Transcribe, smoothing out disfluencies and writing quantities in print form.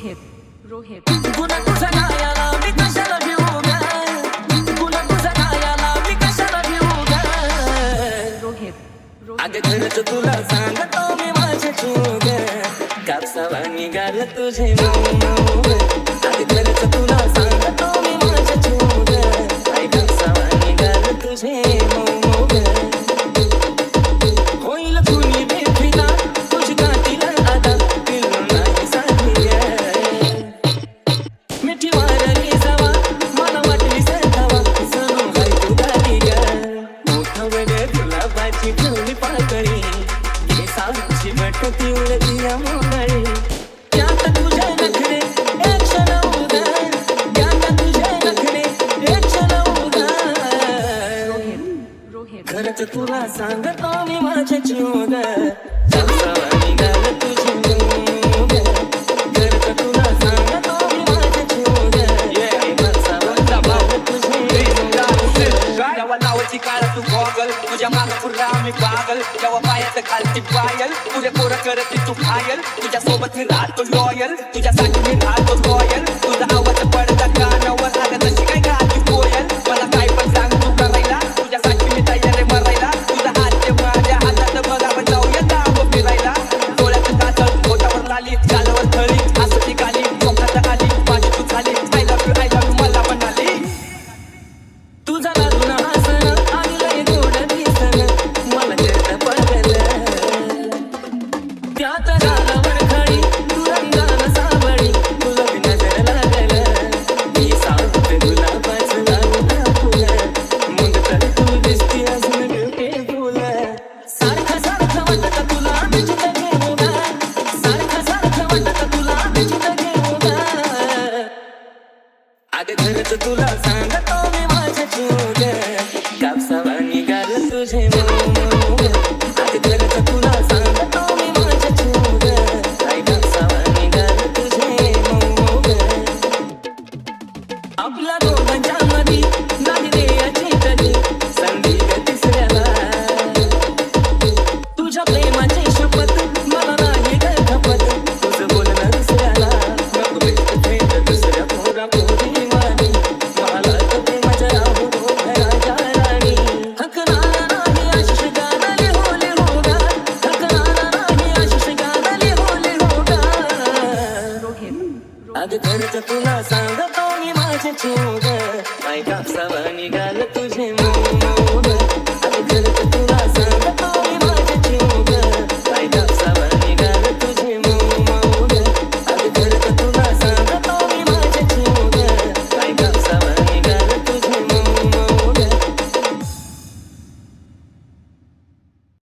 रोहित गुन्हा तुझा गायाला मी कशाला घेऊ ग गुन्हा तुझा गायाला मी कशाला घेऊ ग रोहित अगं खरंच तुला सांगतो मी माझ्या जीव ग कापसावा निघाल तुझे मऊ अगं खरंच तुला सांगतो मी माझ्या जीव ग कापसावा निघाल तुझे मऊ होईल कुणी बेफिदा तुझी काठीला आता पिल्लू नाही साथी मिठी मारली जावा मला वाटली सरकावा सनू हाय तू गाडी ग मोठं वडे गुलाबाची ठेवली पाकळी केसांची बटती उडती या मोगळी त्यात तुझे नखरे एक क्षण उदा त्यात तुझे नखरे एक क्षण उदा रोहित खरंच तुला सांगतो मी माझ्या जीव ग कापसावा निघाल तुझे मऊ ग खरंच तुला सांगतो मी माझ्या जीव ग कापसावा निघाल तुझे जेव्हा लावायची काळ तू गॉगल तुझ्या मागं पुरा मी पागल जेव्हा पायात खालची पायल पुढे पोरं करत तू घायल तुझ्या सोबत मी राहतो लॉयल तुझ्यासाठी मी राहतो लॉयल तुझा आवाज पडता कानावर आला तशी काय गाती कोयल मला काय पण सांग तू करायला तुझ्यासाठी मी तयार आहे मरायला तुझा हात माझ्या हातात बघ आपण जाऊया दाव फिरायला डोळ्यात काजळ पोटावर लाली गालावर थळी हसती गाली चोखात आली माझी तू झाली आय लव्ह यू मला म्हणाली तुझा लागून हसणं आणि लय गोड दिसणं मला कळतं पडलं त्यात गालावर खडी तू रंगानं सावळी तुला बी नजर लागलं मी सांगते गुलाबाचं लावून फुलं मग तर तू दिसती अजून ब्युटिफुल सारखं सारखं वाटतं तुला बिचित घेऊ ग सारखं सारखं वाटतं तुला बिचित घेऊ ग अगं खरंच तुला सांगतो मी माझ्या जीव ग कापसावा निघाल तुझे मऊ ग अगं खरंच तुला सांगतो मी माझ्या जीव ग कापसावा निघाल तुझे मऊ ग आपल्या दोघांच्या मधी नाही द्यायची कधी संधी ग तिसऱ्याला तुझ्या प्रेमाची शपथ मला नाही ग खपत तुझं बोलणं दुसऱ्याला नको बेस्ट फ्रेंड दुसऱ्या पोरा पोरी वाणी मला तर प्रेमाच्या राहू दो राजा राणी हकनारा नाही आशिष गाणले होले हो ग हकनारा नाही आशिष गाणले होले हो ग अगं खरंच तुला सांगतो मी माझ्या जीव ग कापसावा निघाल तुझे मऊ ग अगं खरंच